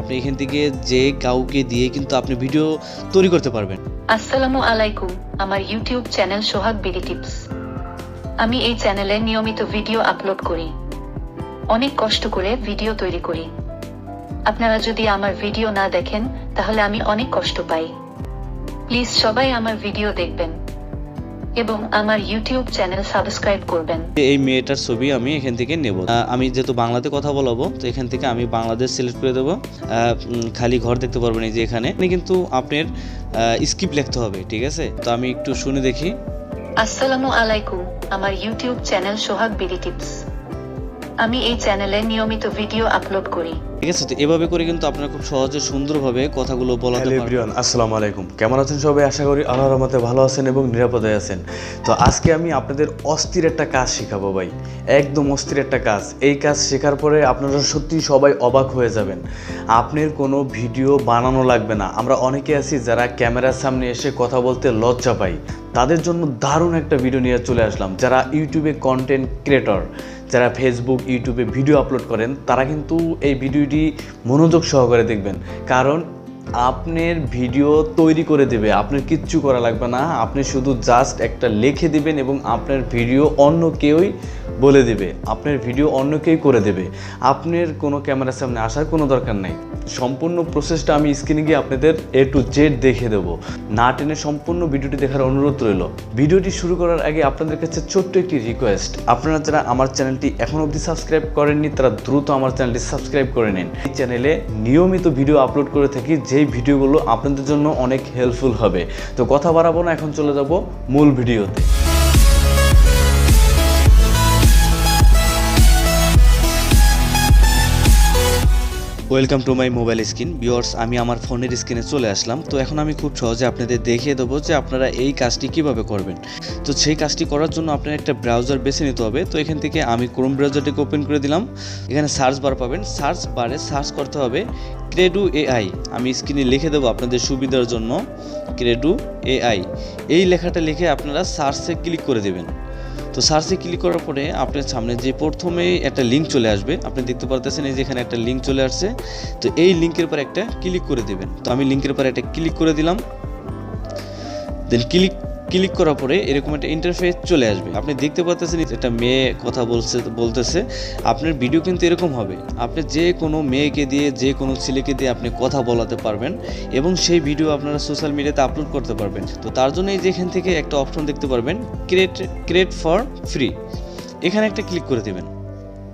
আপনি এখান থেকে যে কাউকে দিয়ে কিন্তু আপনি ভিডিও তৈরি করতে পারবেন। আসসালামু আলাইকুম, আমার ইউটিউব চ্যানেল সোহাগ বিডি টিপস। আমি এই চ্যানেলে নিয়মিত ভিডিও আপলোড করি, অনেক কষ্ট করে ভিডিও তৈরি করি। আপনারা যদি আমার ভিডিও না দেখেন তাহলে আমি অনেক কষ্ট পাই। প্লিজ সবাই আমার ভিডিও দেখবেন এবং আমার ইউটিউব চ্যানেল সাবস্ক্রাইব করবেন। এই মেয়েটার ছবি আমি এখান থেকে নেব। আমি যেহেতু বাংলাতে কথা বলাবো, তো এখান থেকে আমি বাংলাদেশ সিলেক্ট করে দেবো। খালি ঘর দেখতে পারবেন এই যে এখানে কিন্তু আপনার স্ক্রিপ্ট লিখতে হবে, ঠিক আছে? তো আমি একটু শুনে দেখি। আসসালামু আলাইকুম, আমার ইউটিউব চ্যানেল সোহাগ বিডি টিপস। আমি এই চ্যানেলে নিয়মিত ভিডিও আপলোড করি, ঠিক আছে? তো এভাবে করে কিন্তু আপনারা খুব সহজে সুন্দরভাবে কথাগুলো বলাতে পারবেন। এভরিওয়ান, আসসালামু আলাইকুম। কেমন আছেন সবাই? আশা করি আল্লাহর রহমতে ভালো আছেন এবং নিরাপদে আছেন। তো আজকে আমি আপনাদের অস্থির একটা কাজ শেখাবো ভাই, একদম অস্থির একটা কাজ। এই কাজ শেখার পরে আপনারা সত্যি সবাই অবাক হয়ে যাবেন। আপনার কোনো ভিডিও বানানো লাগবে না। আমরা অনেকে আছি যারা ক্যামেরার সামনে এসে কথা বলতে লজ্জা পাই, তাদের জন্য দারুণ একটা ভিডিও নিয়ে চলে আসলাম। যারা ইউটিউবে কন্টেন্ট ক্রিয়েটর, যারা ফেসবুক ইউটিউবে ভিডিও আপলোড করেন, তারা কিন্তু এই ভিডিওটি মনোযোগ সহকারে দেখবেন, কারণ আপনার ভিডিও তৈরি করে দেবে। আপনার কিচ্ছু করা লাগবে না, আপনি শুধু জাস্ট একটা লিখে দিবেন এবং আপনার ভিডিও অন্য কেউই বলে দেবে, আপনার ভিডিও অন্য কেউ করে দেবে। আপনার কোনো ক্যামেরার সামনে আসার কোনো দরকার নাই। সম্পূর্ণ প্রসেসটা আমি স্ক্রিনে গিয়ে আপনাদের A to Z দেখিয়ে দেবো। না টেনে সম্পূর্ণ ভিডিওটি দেখার অনুরোধ রইল। ভিডিওটি শুরু করার আগে আপনাদের কাছে ছোট্ট একটি রিকোয়েস্ট, আপনারা যারা আমার চ্যানেলটি এখনও অবধি সাবস্ক্রাইব করেননি তারা দ্রুত আমার চ্যানেলটি সাবস্ক্রাইব করে নিন। এই চ্যানেলে নিয়মিত ভিডিও আপলোড করে থাকি, যেই ভিডিওগুলো আপনাদের জন্য অনেক হেল্পফুল হবে। তো কথা বাড়াবো না, এখন চলে যাব মূল ভিডিওতে। Welcome to my mobile screen. Viewers, আমি আমার ফোনের স্ক্রিনে চলে আসলাম। তো এখন আমি খুব সহজে আপনাদের দেখিয়ে দেবো যে আপনারা এই কাজটি কিভাবে করবেন। তো সেই কাজটি করার জন্য আপনার একটা ব্রাউজার বেছে নিতে হবে। তো এখান থেকে আমি ক্রোম ব্রাউজারটিকে ওপেন করে দিলাম। এখানে সার্চ বার পাবেন, সার্চ বারে সার্চ করতে হবে ক্রেডো AI। আমি স্ক্রিনে লিখে দেবো আপনাদের সুবিধার জন্য, ক্রেডো AI। এই লেখাটা লিখে আপনারা সার্চে ক্লিক করে দেবেন। তো সার্চে ক্লিক করার পরে আপনার সামনে যে প্রথমেই একটা লিঙ্ক চলে আসবে, আপনি দেখতে পারতেছেন এই যে এখানে একটা লিঙ্ক চলে আসছে। তো এই লিঙ্কের পর একটা ক্লিক করে দেবেন। তো আমি লিঙ্কের পর একটা ক্লিক করে দিলাম। দেন ক্লিক করার পরে এরকম একটা ইন্টারফেস চলে আসবে। আপনি দেখতে পাচ্ছেন একটা মেয়ে কথা বলতেছে। আপনার ভিডিও কিন্তু এরকম হবে, আপনি যে কোনো মেয়েকে দিয়ে, যে কোনো ছেলেকে দিয়ে আপনি কথা বলাতে পারবেন এবং সেই ভিডিও আপনারা সোশ্যাল মিডিয়াতে আপলোড করতে পারবেন। তো তার জন্য এই যে এখান থেকে একটা অপশন দেখতে পারবেন, ক্রিয়েট ফর ফ্রি। এখানে একটা ক্লিক করে দেবেন।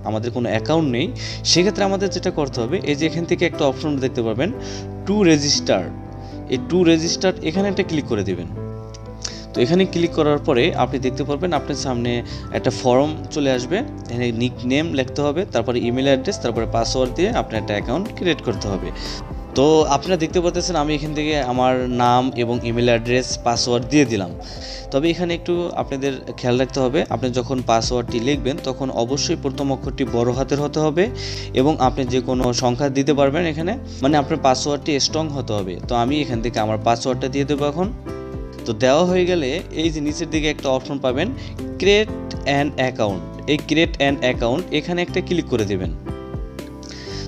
আমাদের কোনো অ্যাকাউন্ট নেই, সেক্ষেত্রে আমাদের যেটা করতে হবে, এই যে এখান থেকে একটা অপশন দেখতে পারবেন টু রেজিস্টার। এই টু রেজিস্টার এখানে একটা ক্লিক করে দেবেন। তো এখানে ক্লিক করার পরে আপনি দেখতে পারবেন আপনার সামনে একটা ফর্ম চলে আসবে। এখানে নিক নেম লিখতে হবে, তারপরে ইমেল অ্যাড্রেস, তারপরে পাসওয়ার্ড দিয়ে আপনার একটা অ্যাকাউন্ট ক্রিয়েট করতে হবে। তো আপনারা দেখতে পাচ্ছেন আমি এখান থেকে আমার নাম এবং ইমেল অ্যাড্রেস, পাসওয়ার্ড দিয়ে দিলাম। তবে এখানে একটু আপনাদের খেয়াল রাখতে হবে, আপনি যখন পাসওয়ার্ডটি লিখবেন তখন অবশ্যই প্রথম অক্ষরটি বড় হাতের হতে হবে এবং আপনি যে কোনো সংখ্যা দিতে পারবেন এখানে, মানে আপনার পাসওয়ার্ডটি স্ট্রং হতে হবে। তো আমি এখান থেকে আমার পাসওয়ার্ডটা দিয়ে দেবো এখন। তো দেওয়া হয়ে গেলে এই যে নিচের দিকে একটা অপশন পাবেন ক্রিয়েট অ্যান অ্যাকাউন্ট। এই ক্রিয়েট অ্যান অ্যাকাউন্ট এখানে একটা ক্লিক করে দেবেন।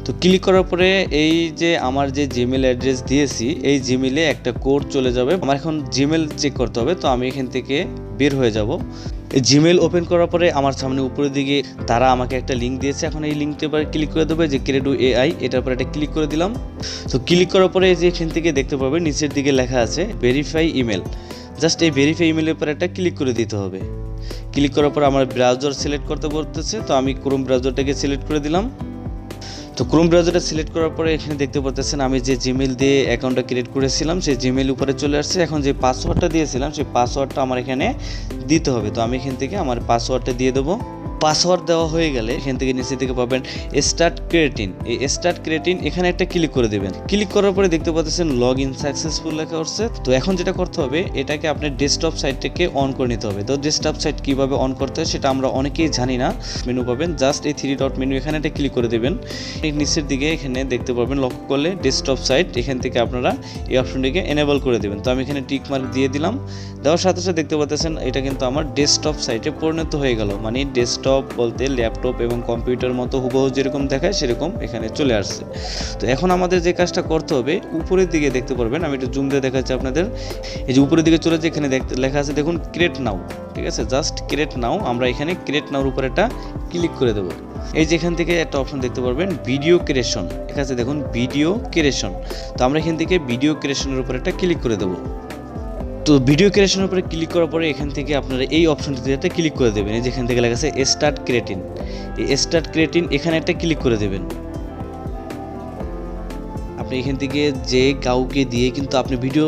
তো ক্লিক করার পরে এই যে আমার যে জিমেল অ্যাড্রেস দিয়েছি, এই জিমেলে একটা কোড চলে যাবে। আমার এখন জিমেল চেক করতে হবে। তো আমি এখান থেকে বের হয়ে যাব। এই জিমেল ওপেন করার পরে আমার সামনে উপরের দিকে তারা আমাকে একটা লিঙ্ক দিয়েছে। এখন এই লিঙ্কটার উপরে ক্লিক করে দেবে যে ক্রেডো AI, এটার উপরে একটা ক্লিক করে দিলাম। তো ক্লিক করার পরে যে এখান থেকে দেখতে পাবেন নিচের দিকে লেখা আছে ভেরিফাই ইমেল। জাস্ট এই ভেরিফাই ইমেলের উপরে একটা ক্লিক করে দিতে হবে। ক্লিক করার পর আমার ব্রাউজার সিলেক্ট করতে বলতেছে, তো আমি ক্রোম ব্রাউজারটাকে সিলেক্ট করে দিলাম। তো ক্রোম ব্রাউজারটা সিলেক্ট করার পরে এখানে দেখতে পাচ্ছেন আমি যে জিমেল দিয়ে অ্যাকাউন্টটা ক্রিয়েট করেছিলাম সেই জিমেল উপরে চলে আসছে। এখন যে পাসওয়ার্ডটা দিয়েছিলাম সেই পাসওয়ার্ডটা আমার এখানে দিতে হবে। তো আমি এখান থেকে আমার পাসওয়ার্ডটা দিয়ে দেবো। পাসওয়ার্ড দেওয়া হয়ে গেলে এখান থেকে নিচে থেকে পাবেন স্টার্ট ক্রিয়েটিং। এই স্টার্ট ক্রিয়েটিং এখানে একটা ক্লিক করে দেবেন। ক্লিক করার পরে দেখতে পাচ্ছেন লগ ইন সাকসেসফুল লেখা হচ্ছে। তো এখন যেটা করতে হবে, এটাকে আপনার ডেস্কটপ সাইটটাকে অন করে নিতে হবে। তো ডেস্কটপ সাইট কীভাবে অন করতে হয় সেটা আমরা অনেকেই জানি না। মেনু পাবেন, জাস্ট এই 3 ডট মেনু এখানে একটা ক্লিক করে দেবেন। এই নিচের দিকে এখানে দেখতে পাবেন লক্ষ্য করলে ডেস্কটপ সাইট, এখান থেকে আপনারা এই অপশনটিকে এনেবল করে দেবেন। তো আমি এখানে টিক মার্ক দিয়ে দিলাম। দেওয়ার সাথে সাথে দেখতে পাচ্ছেন এটা কিন্তু আমার ডেস্কটপ সাইটে পরিণত হয়ে গেল, মানে ডেস্কটপ ডেস্কটপ বলতে ল্যাপটপ এবং কম্পিউটার মতো হুবহু যেরকম দেখায় সেরকম এখানে চলে আসছে। তো এখন আমাদের যে কাজটা করতে হবে, উপরের দিকে দেখতে পারবেন, আমি একটু জুম দিয়ে দেখাচ্ছি আপনাদের। এই যে উপরের দিকে চলে যে এখানে লেখা আছে দেখুন ক্রিয়েট নাও, ঠিক আছে, জাস্ট ক্রিয়েট নাও। আমরা এখানে ক্রিয়েট নাওর উপর একটা ক্লিক করে দেবো। এই যে এখান থেকে একটা অপশন দেখতে পারবেন ভিডিও ক্রিয়েশন, ঠিক আছে, দেখুন ভিডিও ক্রিয়েশন। তো আমরা এখান থেকে ভিডিও ক্রিয়েশনের উপর একটা ক্লিক করে দেবো। তো ভিডিও ক্রিয়েশনের উপরে ক্লিক করার পরে এখান থেকে আপনারা এই অপশনটিতে একটা ক্লিক করে দেবেন। এই যেখান থেকে লেখা আছে স্টার্ট ক্রিয়েটিং, এই স্টার্ট ক্রিয়েটিং এখানে একটা ক্লিক করে দেবেন। আপনি এখান থেকে যে কাউকে দিয়ে কিন্তু আপনি ভিডিও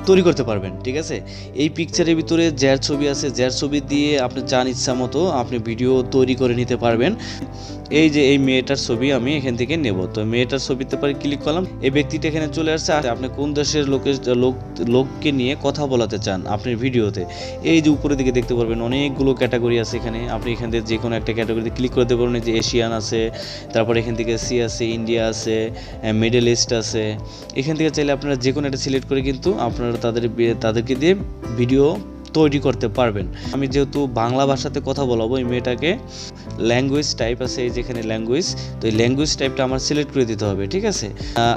তৈরি করতে পারবেন, ঠিক আছে। এই পিকচারের ভিতরে যার ছবি আছে, যার ছবি দিয়ে আপনি চান ইচ্ছা মতো আপনি ভিডিও তৈরি করে নিতে পারবেন। এই যে এই মেয়েটার ছবি আমি এখান থেকে নেব, তো মেয়েটার ছবিতে পরে ক্লিক করলাম, এই ব্যক্তিটা এখানে চলে আসছে। আপনি কোন দেশের লোককে নিয়ে কথা বলাতে চান আপনার ভিডিওতে, এই যে উপরের দিকে দেখতে পারবেন অনেকগুলো ক্যাটাগরি আছে এখানে। আপনি এখান থেকে যে কোনো একটা ক্যাটাগরিতে ক্লিক করতে পারবেন। যে এশিয়ান আছে, তারপর এখান থেকে সি আছে, ইন্ডিয়া আছে, মিডল ইস্ট আছে। এখান থেকে চাইলে আপনারা যে কোনো একটা সিলেক্ট করে কিন্তু আপনারা তাদেরকে দিয়ে ভিডিও তৈরি করতে পারবেন। আমি যেহেতু বাংলা ভাষাতে কথা বলাবো, এই মেয়েটাকে ল্যাঙ্গুয়েজ টাইপ আছে, এই যেখানে ল্যাঙ্গুয়েজ, তো এই ল্যাঙ্গুয়েজ টাইপটা আমার সিলেক্ট করে দিতে হবে, ঠিক আছে।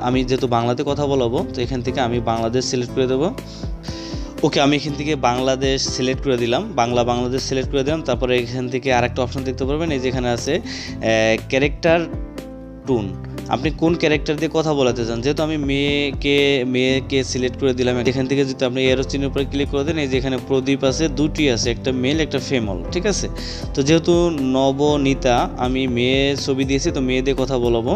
আমি যেহেতু বাংলাতে কথা বলাবো, তো এখান থেকে আমি বাংলাদেশ সিলেক্ট করে দেবো। ওকে, আমি এখান থেকে বাংলাদেশ সিলেক্ট করে দিলাম, বাংলাদেশ সিলেক্ট করে দিলাম। তারপরে এখান থেকে আরেকটা অপশন দেখতে পারবেন, এই যেখানে আছে ক্যারেক্টার টুন, আপনি কোন ক্যারেক্টার দিয়ে কথা বলাতে চান। যেহেতু আমি মেয়েকে সিলেক্ট করে দিলাম, এখান থেকে যদি আপনি এরো চিহ্নের উপরে ক্লিক করে দেন, এই যে এখানে প্রদীপ আছে, দুটি আছে, একটা মেল একটা ফিমেল, ঠিক আছে। তো যেহেতু নবনীতা আমি মেয়ে ছবি দিয়েছি, তো মেয়ে দিয়ে কথা বলাবো।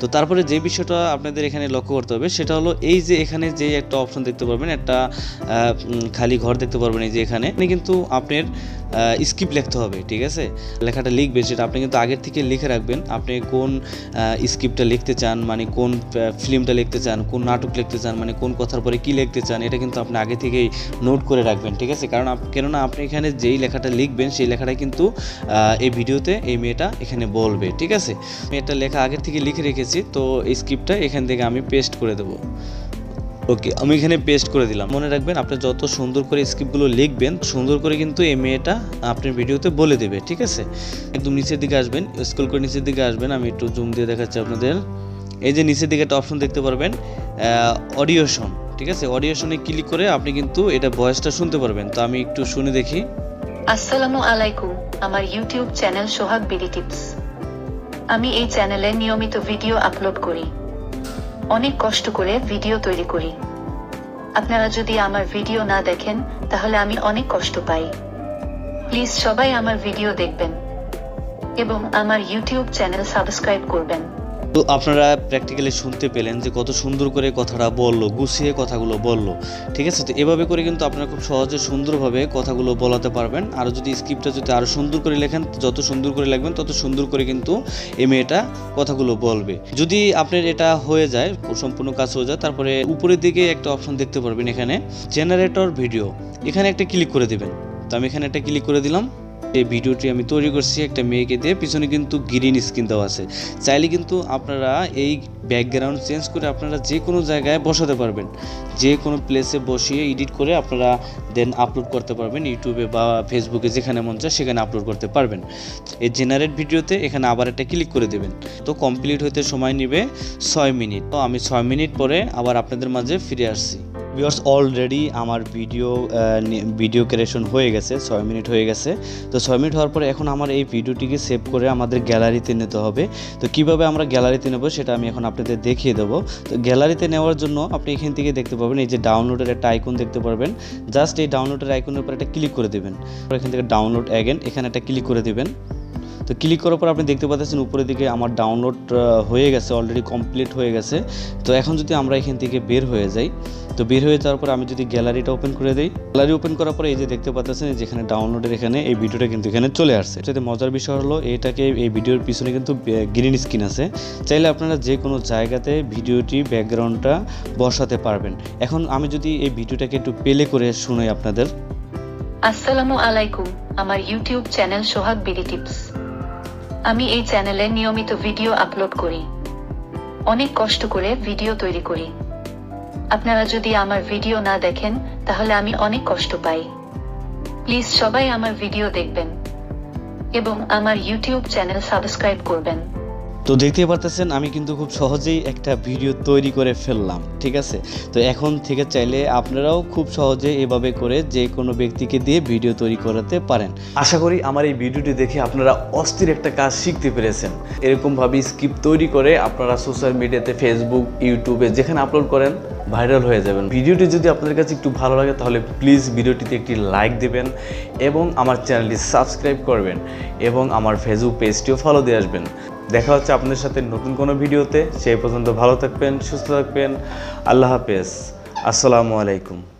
তো তারপরে যে বিষয়টা আপনাদের এখানে লক্ষ্য করতে হবে সেটা হলো এই যে এখানে যে একটা অপশন দেখতে পারবেন, একটা খালি ঘর দেখতে পারবেন, এই যে এখানে কিন্তু আপনার স্ক্রিপ্ট লিখতে হবে, ঠিক আছে। লেখাটা লিখবেন সেটা আপনি কিন্তু আগের থেকে লিখে রাখবেন। আপনি কোন স্ক্রিপ্টটা লিখতে চান, মানে কোন ফিল্মটা লিখতে চান, কোন নাটক লিখতে চান, মানে কোন কথার পরে কি লিখতে চান, এটা কিন্তু আপনি আগে থেকেই নোট করে রাখবেন, ঠিক আছে। কেননা আপনি এখানে যেই লেখাটা লিখবেন সেই লেখাটা কিন্তু এই ভিডিওতে এই মেয়েটা এখানে বলবে, ঠিক আছে। আমি একটা লেখা আগের থেকে লিখে রেখেছি, তো এই স্ক্রিপ্টটা এখান থেকে আমি পেস্ট করে দেবো। ওকে, আমি এখানে পেস্ট করে দিলাম। মনে রাখবেন আপনি যত সুন্দর করে স্ক্রিপ্টগুলো লিখবেন, সুন্দর করে কিন্তু এই মেয়েটা আপনার ভিডিওতে বলে দেবে, ঠিক আছে। একদম নিচের দিকে আসবেন, স্ক্রল করে নিচের দিকে আসবেন। আমি একটু জুম দিয়ে দেখাচ্ছি আপনাদের। এই যে নিচের দিকে একটা অপশন দেখতে পারবেন অডিওশন, ঠিক আছে। অডিওশনে ক্লিক করে আপনি কিন্তু এটা ভয়েসটা শুনতে পারবেন। তো আমি একটু শুনে দেখি। আসসালামু আলাইকুম, আমার ইউটিউব চ্যানেল সোহাগ বিডি টিপস। আমি এই চ্যানেলে নিয়মিত ভিডিও আপলোড করি, অনেক কষ্ট করে ভিডিও তৈরি করি। আপনারা যদি আমার ভিডিও না দেখেন তাহলে আমি অনেক কষ্ট পাই। প্লিজ সবাই আমার ভিডিও দেখবেন এবং আমার ইউটিউব চ্যানেল সাবস্ক্রাইব করবেন। তো আপনারা প্র্যাকটিক্যালি শুনতে পেলেন যে কত সুন্দর করে কথাটা বললো, গুছিয়ে কথাগুলো বললো, ঠিক আছে। তো এভাবে করে কিন্তু আপনারা খুব সহজে সুন্দরভাবে কথাগুলো বলাতে পারবেন। আর যদি স্ক্রিপ্টটা যদি আরও সুন্দর করে লেখেন, যত সুন্দর করে লিখবেন তত সুন্দর করে কিন্তু এই মেয়েটা কথাগুলো বলবে। যদি আপনার এটা হয়ে যায়, সম্পূর্ণ কাজ হয়ে যায়, তারপরে উপরের দিকে একটা অপশন দেখতে পারবেন এখানে জেনারেটর ভিডিও, এখানে একটা ক্লিক করে দেবেন। তো আমি এখানে একটা ক্লিক করে দিলাম। এই ভিডিওটি আমি তৈরি করছি একটা মেয়েকে দিয়ে, পিছনে কিন্তু গ্রিন স্ক্রিন দেওয়া আছে। চাইলে কিন্তু আপনারা এই ব্যাকগ্রাউন্ড চেঞ্জ করে আপনারা যে কোনো জায়গায় বসাতে পারবেন, যে কোনো প্লেসে বসিয়ে এডিট করে আপনারা দেন আপলোড করতে পারবেন ইউটিউবে বা ফেসবুকে, যেখানে মন চায় সেখানে আপলোড করতে পারবেন। এই জেনারেট ভিডিওতে এখানে আবার একটা ক্লিক করে দেবেন। তো কমপ্লিট হতে সময় নেবে 6 মিনিট। তো আমি 6 মিনিট পরে আবার আপনাদের মাঝে ফিরে আসছি। ভিউয়ার্স, অলরেডি আমার ভিডিও ক্রিয়েশন হয়ে গেছে, 6 মিনিট হয়ে গেছে। তো 6 মিনিট হওয়ার পরে এখন আমার এই ভিডিওটিকে সেভ করে আমাদের গ্যালারিতে নিতে হবে। তো কিভাবে আমরা গ্যালারিতে নেব সেটা আমি এখন আপনাদের দেখিয়ে দেবো। তো গ্যালারিতে নেওয়ার জন্য আপনি এখান থেকে দেখতে পাবেন এই যে ডাউনলোডের একটা আইকন দেখতে পারবেন। জাস্ট এই ডাউনলোডের আইকনের উপর একটা ক্লিক করে দেবেন। এখান থেকে ডাউনলোড অ্যাগেন এখানে একটা ক্লিক করে দেবেন। তো ক্লিক করার পর আপনি দেখতে পাচ্ছেন উপরের দিকে আমার ডাউনলোড হয়ে গেছে, অলরেডি কমপ্লিট হয়ে গেছে। তো এখন যদি আমরা এখান থেকে বের হয়ে যাই, তো বের হয়ে যাওয়ার পর আমি যদি গ্যালারিটা ওপেন করে দিই, গ্যালারি ওপেন করার পরে এই যে দেখতে পাচ্ছেন যেখানে ডাউনলোডের এখানে এই ভিডিওটা কিন্তু এখানে চলে আসছে। সেটা মজার বিষয় হলো এটাকে এই ভিডিওর পিছনে কিন্তু গ্রিন স্ক্রিন আছে। চাইলে আপনারা যে কোনো জায়গাতে ভিডিওটি ব্যাকগ্রাউন্ডটা বসাতে পারবেন। এখন আমি যদি এই ভিডিওটাকে একটু প্লে করে শুনাই আপনাদের। আসসালামু আলাইকুম, আমার ইউটিউব চ্যানেল সোহাগ বিডি টিপস। আমি এই চ্যানেলে নিয়মিত ভিডিও আপলোড করি, অনেক কষ্ট করে ভিডিও তৈরি করি। আপনারা যদি আমার ভিডিও না দেখেন তাহলে আমি অনেক কষ্ট পাই। প্লিজ সবাই আমার ভিডিও দেখবেন এবং আমার ইউটিউব চ্যানেল সাবস্ক্রাইব করবেন। তো দেখতে পারতেছেন আমি কিন্তু খুব সহজেই একটা ভিডিও তৈরি করে ফেললাম, ঠিক আছে। তো এখন থেকে চাইলে আপনারাও খুব সহজে এভাবে করে যে কোনো ব্যক্তিকে দিয়ে ভিডিও তৈরি করাতে পারেন। আশা করি আমার এই ভিডিওটি দেখে আপনারা অস্থির একটা কাজ শিখতে পেরেছেন। এরকমভাবে স্ক্রিপ্ট তৈরি করে আপনারা সোশ্যাল মিডিয়াতে, ফেসবুক, ইউটিউবে যেখানে আপলোড করেন ভাইরাল হয়ে যাবেন। ভিডিওটি যদি আপনাদের কাছে একটু ভালো লাগে তাহলে প্লিজ ভিডিওটিতে একটি লাইক দেবেন এবং আমার চ্যানেলটি সাবস্ক্রাইব করবেন এবং আমার ফেসবুক পেজটিও ফলো দিয়ে আসবেন। দেখা হচ্ছে আপনাদের সাথে নতুন কোনো ভিডিওতে। সেই পর্যন্ত ভালো থাকবেন, সুস্থ থাকবেন। আল্লাহ হাফেজ, আসসালামু আলাইকুম।